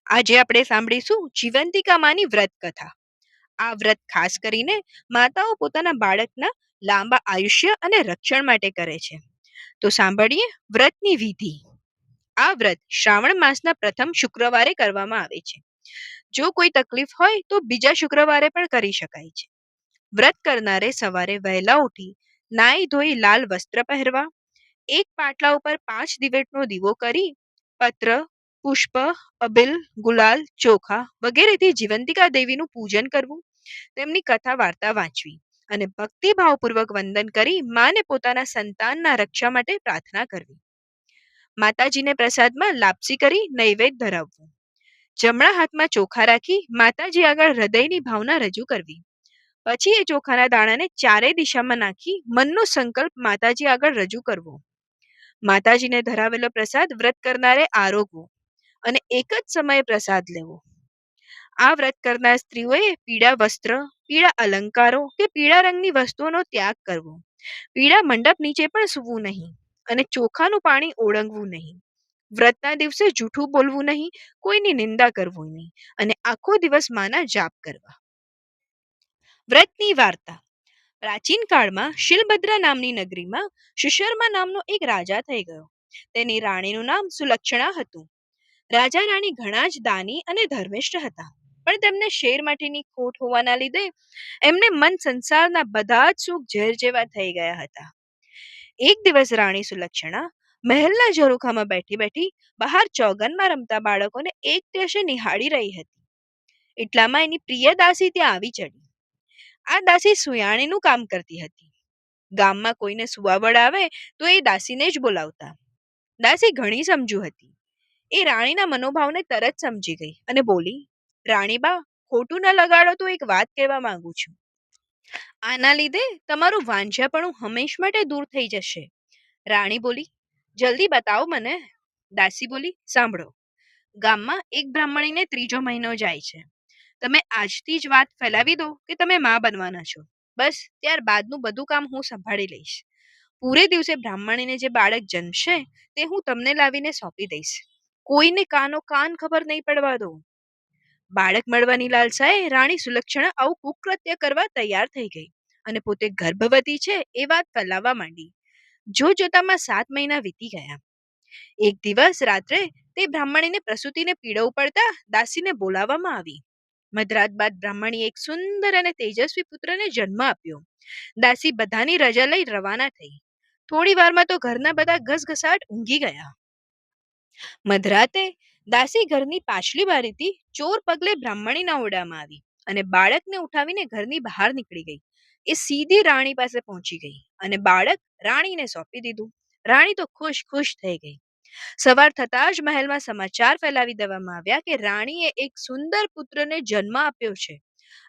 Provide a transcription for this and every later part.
આજે આપણે સાંભળીશું જીવંતિકા માની વ્રત કથા. આ વ્રત ખાસ કરીને માતાઓ પોતાના બાળકના લાંબા આયુષ્ય અને રક્ષણ માટે કરે છે. તો સાંભળીએ વ્રતની વિધિ. આ વ્રત શ્રાવણ માસના પ્રથમ શુક્રવારે કરવામાં આવે છે. જો કોઈ તકલીફ હોય તો બીજા શુક્રવારે પણ કરી શકાય છે. વ્રત કરનારે સવારે વહેલા ઉઠી નાઈ ધોઈ લાલ વસ્ત્ર પહેરવા, એક પાટલા ઉપર 5 દિવેટનો દીવો કરી પત્ર, પુષ્પ, અબિલ, ગુલાલ, ચોખા વગેરેથી જીવંતિકા દેવીનું પૂજન કરવું, તેમની કથા વાર્તા વાંચવી અને ભક્તિભાવપૂર્વક વંદન કરી માને પોતાના સંતાનના રક્ષા માટે પ્રાર્થના કરવી. માતાજીને પ્રસાદમાં લાપસી કરી નૈવેદ્ય ધરાવવું. જમણા હાથમાં ચોખા રાખી માતાજી આગળ હૃદયની ભાવના રજૂ કરવી. પછી એ ચોખાના દાણાને ચારેય દિશામાં નાખી મનનો સંકલ્પ માતાજી આગળ રજૂ કરવો. માતાજીને ધરાવેલો પ્રસાદ વ્રત કરનારે આરોગવો અને એક જ સમયે પ્રસાદ લેવો. આ વ્રત કરનાર સ્ત્રીઓએ પીળા વસ્ત્ર, પીળા અલંકારો કે પીળા રંગની વસ્તુઓનો ત્યાગ કરવો. પીળા મંડપ નીચે પણ સૂવું નહીં અને ચોખાનું પાણી ઓળંગવું નહીં. વ્રતના દિવસે જૂઠું બોલવું નહીં, કોઈની નિંદા કરવું નહીં અને આખો દિવસ માના જાપ કરવા. વ્રતની વાર્તા. પ્રાચીન કાળમાં શિલભદ્રા નામની નગરીમાં સુશર્મા નામનો એક રાજા થઈ ગયો. તેની રાણીનું નામ સુલક્ષણા હતું. રાજા રાણી ઘણા જ દાની અને ધર્મિષ્ઠ હતા, પણ તેમને શેરમાટીની ખોટ હોવાના લીધે એમને મન સંસારના બધા જ સુખ ઝેર જેવા થઈ ગયા હતા. એક દિવસ રાણી સુલક્ષણા મહેલના ઝરૂખામાં બેઠી બેઠી બહાર ચોગનમાં રમતા બાળકોને એક ટશે નિહાળી રહી હતી. એટલામાં એની પ્રિય દાસી ત્યાં આવી ચડી. આ દાસી સુયાણીનું કામ કરતી હતી. ગામમાં કોઈને સુવાવડ આવે તો એ દાસીને જ બોલાવતા. દાસી ઘણી સમજુ હતી. એ રાણીના મનોભાવને તરત સમજી ગઈ અને બોલી, રાણીબા, ખોટું ન લગાડો તો એક વાત કહેવા માંગુ છું. આના લીધે તમારું વાંઝાપણું હંમેશ માટે દૂર થઈ જશે. રાણી બોલી, જલ્દી બતાવો મને. દાસી બોલી, સાંભળો. ગામમાં એક બ્રાહ્મણીને 3જો મહિનો જાય છે. તમે આજથી જ વાત ફેલાવી દો કે તમે માં બનવાના છો. બસ ત્યારબાદનું બધું કામ હું સંભાળી લઈશ. પૂરે દિવસે બ્રાહ્મણીને જે બાળક જન્મશે તે હું તમને લાવીને સોંપી દઈશ. કોઈને કાનો કાન ખબર નહીં પડવા દો. બાળક મળવાની લાલસાએ રાણી સુલક્ષણા આવું કુકૃત્ય કરવા તૈયાર થઈ ગઈ અને પોતે ગર્ભવતી છે એ વાત ફેલાવવા માંડી. જોતામાં 7 મહિના વીતી ગયા. એક દિવસ રાત્રે તે બ્રાહ્મણીને પ્રસૂતિને પીડો પડતા દાસીને બોલાવવામાં આવી. મધરાત બાદ બ્રાહ્મણીએ એક સુંદર અને તેજસ્વી પુત્રને જન્મ આપ્યો. દાસી બધાની રજા લઈ રવાના થઈ. થોડી વારમાં તો ઘરના બધા ઘસઘસાટ ઊંઘી ગયા. મધરાતે દાસી ઘરની પાછલી બારીથી ચોર પગલે બ્રાહ્મણીના ઓરડામાં આવી અને બાળકને ઉઠાવીને ઘરની બહાર નીકળી ગઈ. એ સીધી રાણી પાસે પહોંચી ગઈ અને બાળક રાણીને સોંપી દીધું. રાણી તો ખુશ ખુશ થઈ ગઈ. સવાર થતાં જ મહેલમાં સમાચાર ફેલાવી દેવામાં આવ્યા કે રાણીએ એક સુંદર પુત્રને જન્મ આપ્યો છે.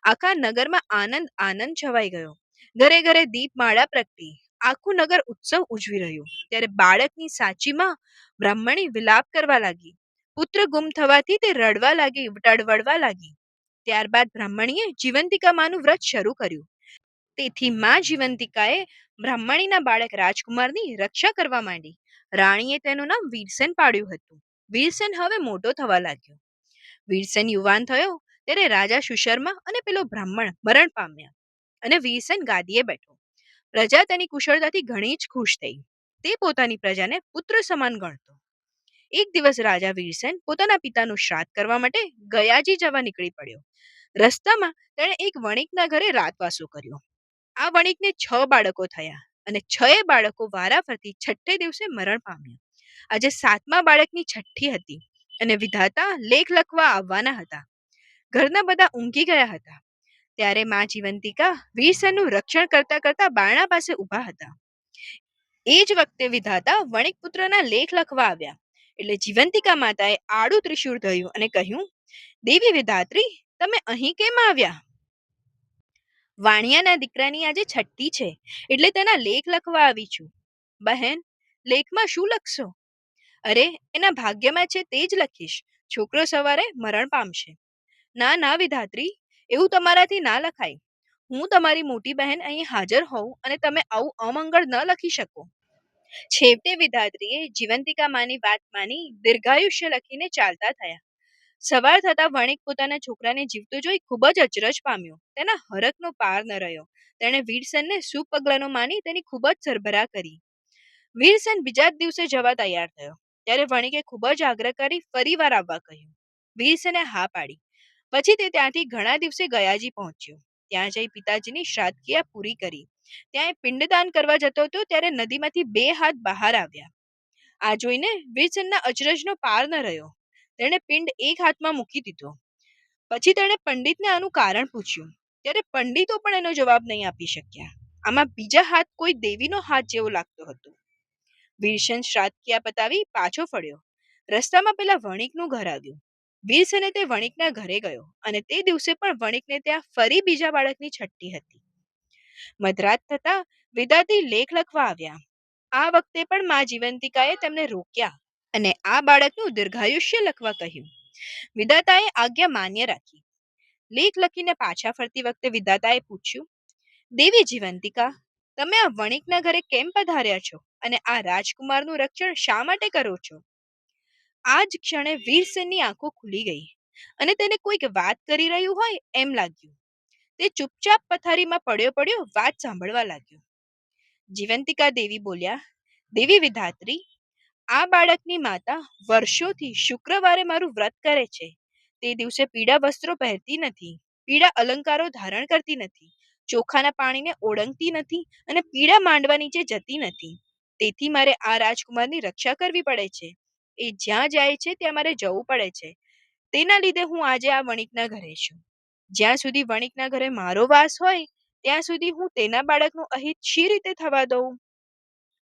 આખા નગરમાં આનંદ આનંદ છવાઈ ગયો. ઘરે ઘરે દીપમાળા પ્રગટી. આખું નગર ઉત્સવ ઉજવી રહ્યું. ત્યારે બાળકની સાચી માં બ્રાહ્મણી વિલાપ કરવા લાગી. પુત્ર ગુમ થવાથી તે રડવા લાગી, ટળવળવા લાગી. ત્યારબાદ બ્રાહ્મણીએ જીવંતિકા માનું વ્રત શરૂ કર્યું. તેથી માં જીવંતિકાએ બ્રાહ્મણીના બાળક રાજકુમારની રક્ષા કરવા માંડી. રાણીએ તેનું નામ વીરસેન પાડ્યું હતું. વીરસેન હવે મોટો થવા લાગ્યો. વીરસેન યુવાન થયો ત્યારે રાજા સુશર્મા અને પેલો બ્રાહ્મણ મરણ પામ્યા અને વીરસેન ગાદીએ બેઠો. પ્રજા તેની કુશળતાથી ઘણી જ ખુશ થઈ. તે પોતાની પ્રજાને પુત્ર સમાન ગણતો. એક દિવસ રાજા વીરસેન પોતાના પિતાનું શ્રાદ્ધ કરવા માટે ગયાજી જવા નીકળી પડ્યો. રસ્તામાં તેણે એક વણિકના ઘરે રાતવાસો કર્યો. આ વણિકને 6 બાળકો થયા અને 6 બાળકો વારાફરતી છઠ્ઠે દિવસે મરણ પામ્યા. આજે 7મા બાળકની છઠ્ઠી હતી અને વિધાતા લેખ લખવા આવવાના હતા. ઘરના બધા ઊંઘી ગયા હતા. ત્યારે માં જીવંતિકા વીરસેનનું રક્ષણ કરતા કરતા બારણા પાસે ઊભા હતા. એ જ વખતે વિધાતા વણિક પુત્રના લેખ લખવા આવ્યા. એટલે જીવંતિકા માતાએ આડું ત્રિશૂળ ધર્યું અને કહ્યું, દેવી વિધાત્રી, તમે અહીં કેમ આવ્યા? વાણિયાના દીકરાની આજે છઠ્ઠી છે એટલે તેના લેખ લખવા આવી છું. બહેન, લેખમાં શું લખશો? અરે, એના ભાગ્યમાં છે તે જ લખીશ. છોકરો સવારે મરણ પામશે. ના ના વિધાત્રી, એવું તમારાથી ના લખાય. હું તમારી મોટી બહેન અહીં હાજર હોઉં અને તમે આવું અમંગળ ન લખી શકો. છેવટે વિધાત્રીએ જીવંતિકા માની વાત માની દીર્ઘાયુષ્ય લખીને ચાલતા થયા. સવાર થતા વણિક પોતાના છોકરાને જીવતો જોઈ ખૂબ જ અચરજ પામ્યો. તેના હરખનો પાર ન રહ્યો. તેણે વીરસેનને શું પગલાંનો માની તેની ખૂબ જ સરભરા કરી. વીરસેન બીજા જ દિવસે જવા તૈયાર થયો. ત્યારે વણિકે ખૂબ જ આગ્રહ કરી ફરીવાર આવવા કહ્યું. વીરસેને હા પાડી. પછી તે ત્યાંથી ઘણા દિવસે ગયાજી પહોંચ્યો. ત્યાં જઈ પિતાજીની શ્રાદ્ધ ક્રિયા પૂરી કરી. ત્યાં એ પિંડદાન કરવા જતો હતો ત્યારે નદીમાંથી બે હાથ બહાર આવ્યા. આ જોઈને વીરસેનના અચરજનો પાર ન રહ્યો. તેણે પિંડ એક હાથમાં મૂકી દીધો. પછી તેણે પંડિતને આનું કારણ પૂછ્યું. ત્યારે પંડિતો પણ એનો જવાબ નહીં આપી શક્યા. આમાં બીજા હાથ કોઈ દેવીનો હાથ જેવો લાગતો હતો. વીરસેન શ્રાદ્ધ ક્રિયા પતાવી પાછો ફળ્યો. રસ્તામાં પેલા વણિકનું ઘર આવ્યું. વીરસેને તે વણિકના ઘરે ગયો અને તે દિવસે પણ વણિકને ત્યાં ફરી બીજા બાળકની છઠ્ઠી હતી. મધરાત થતા વિધાતી લેખ લખવા આવ્યા. આ વખતે પણ મા જીવંતિકાએ તેમને રોક્યા અને આ બાળકનું દીર્ઘાયુષ્ય લખવા કહ્યું. વિધાતાએ આજ્ઞા માન્ય રાખી. લેખ લખીને પાછા ફરતી વખતે વિધાતાએ પૂછ્યું, દેવી જીવંતિકા, તમે આ વણિકના ઘરે કેમ પધાર્યા છો અને આ રાજકુમારનું રક્ષણ શા માટે કરો છો? આ જ ક્ષણે વીરસેનની આંખો ખુલી ગઈ અને તેને કોઈક વાત કરી રહ્યું હોય એમ લાગ્યું. તે ચૂપચાપ પથારીમાં પડ્યો પડ્યો વાત સાંભળવા લાગ્યો. જીવંતિકા દેવી બોલ્યા, દેવી વિધાત્રી, આ બાળકની માતા વર્ષોથી શુક્રવારે મારું વ્રત કરે છે. તે દિવસે પીળા વસ્ત્રો પહેરતી નથી, પીળા અલંકારો ધારણ કરતી નથી, ચોખાના પાણીને ઓળંગતી નથી અને પીળા માંડવા નીચે જતી નથી. તેથી મારે આ રાજકુમારની રક્ષા કરવી પડે છે. એ જ્યાં જાય છે ત્યાં મારે જવું પડે છે. તેના લીધે હું આજે આ વણિકના ઘરે છું. જ્યાં સુધી વણિકના ઘરે મારો વાસ હોય ત્યાં સુધી હું તેના બાળકનું અહિત શી રીતે થવા દઉં?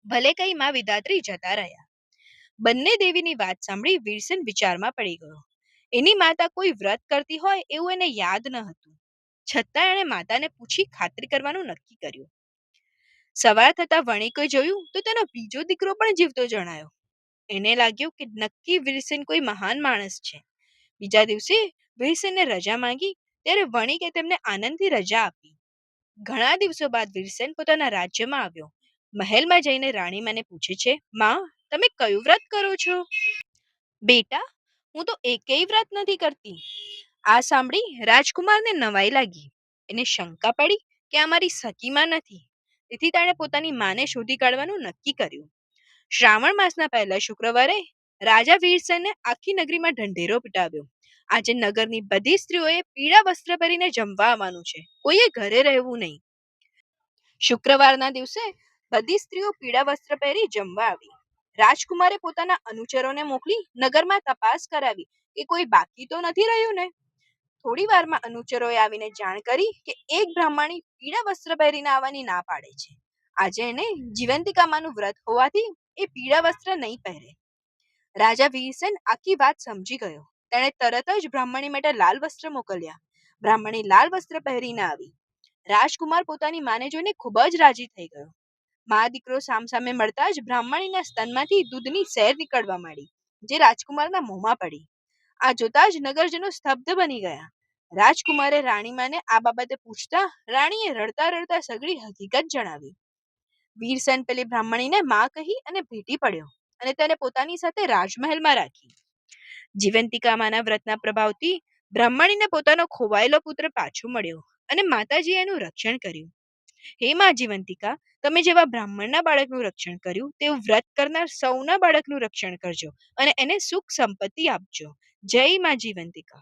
ભલે કઈ માં વિધાત્રી જતા રહ્યા. બંને દેવીની વાત સાંભળી વીરસેન વિચારમાં પડી ગયો. એની માતા કોઈ વ્રત કરતી હોય એવું એને યાદ ન હતું. છતાં એણે માતાને પૂછી ખાતરી કરવાનું નક્કી કર્યું. સવાર થતા વણિકે જોયું તો તેનો બીજો દીકરો પણ જીવતો જણાયો. એને લાગ્યું કે નક્કી વીરસેન કોઈ મહાન માણસ છે. બીજા દિવસે વીરસેને રજા માંગી ત્યારે વણિકે તેમને આનંદથી રજા આપી. ઘણા દિવસો બાદ વીરસેન પોતાના રાજ્યમાં આવ્યો. મહેલમાં જઈને રાણીમાને પૂછે છે, માં, તમે કયું વ્રત કરો છો? બેટા, હું તો એકેય વ્રત નથી કરતી. આ સાંભળી રાજકુમારને નવાઈ લાગી. એને શંકા પડી કે આ મારી સખીમાં નથી. તેથી તેણે પોતાની માને શોધી કાઢવાનું નક્કી કર્યું. શ્રાવણ માસના પહેલા શુક્રવારે રાજા વીરસેને આખી નગરીમાં ઢંઢેરો પીટાવ્યો. આજે નગરની બધી સ્ત્રીઓએ પીળા વસ્ત્ર પહેરીને જમવા આવવાનું છે. કોઈએ ઘરે રહેવું નહીં. શુક્રવારના દિવસે બધી સ્ત્રીઓ પીળા વસ્ત્ર પહેરી જમવા આવી. રાજકુમારે પોતાના અનુચરોને મોકલી નગરમાં તપાસ કરાવી કે કોઈ બાકી તો નથી રહ્યું ને. થોડી વારમાં અનુચરોએ આવીને જાણ કરી કે એક બ્રાહ્મણી પીળા વસ્ત્ર પહેરીને આવવાની ના પાડે છે. આજે એને જીવંતિકામાનું વ્રત હોવાથી એ પીળા વસ્ત્ર નહીં પહેરે. રાજા વીરસેન આખી વાત સમજી ગયો. તેણે તરત જ બ્રાહ્મણી માટે લાલ વસ્ત્ર મોકલ્યા. બ્રાહ્મણી લાલ વસ્ત્ર પહેરીને આવી. રાજકુમાર પોતાની માને જોઈને ખૂબ જ રાજી થઈ ગયો. મા દીકરો સામસામે મળતા જ બ્રાહ્મણીના સ્તનમાંથી દૂધની સેર નીકળવા માંડી, જે રાજકુમારના મોંમાં પડી. આ જોતા જ નગરજનો સ્તબ્ધ બની ગયા. રાજકુમારે રાણીમાને આ બાબતે પૂછતા રાણીએ રડતા રડતા સગળી હકીકત જણાવી. વીરસેન પેલી બ્રાહ્મણીને માં કહી અને ભેટી પડ્યો અને તેને પોતાની સાથે રાજમહેલમાં રાખી. જીવંતિકામાના વ્રતના પ્રભાવથી બ્રાહ્મણીને પોતાનો ખોવાયેલો પુત્ર પાછો મળ્યો અને માતાજીએ એનું રક્ષણ કર્યું. હે માં જીવંતિકા, તમે જેવા બ્રાહ્મણના બાળકનું રક્ષણ કર્યું તેવું વ્રત કરનાર સૌના બાળકનું રક્ષણ કરજો અને એને સુખ સંપત્તિ આપજો. જય માં જીવંતિકા.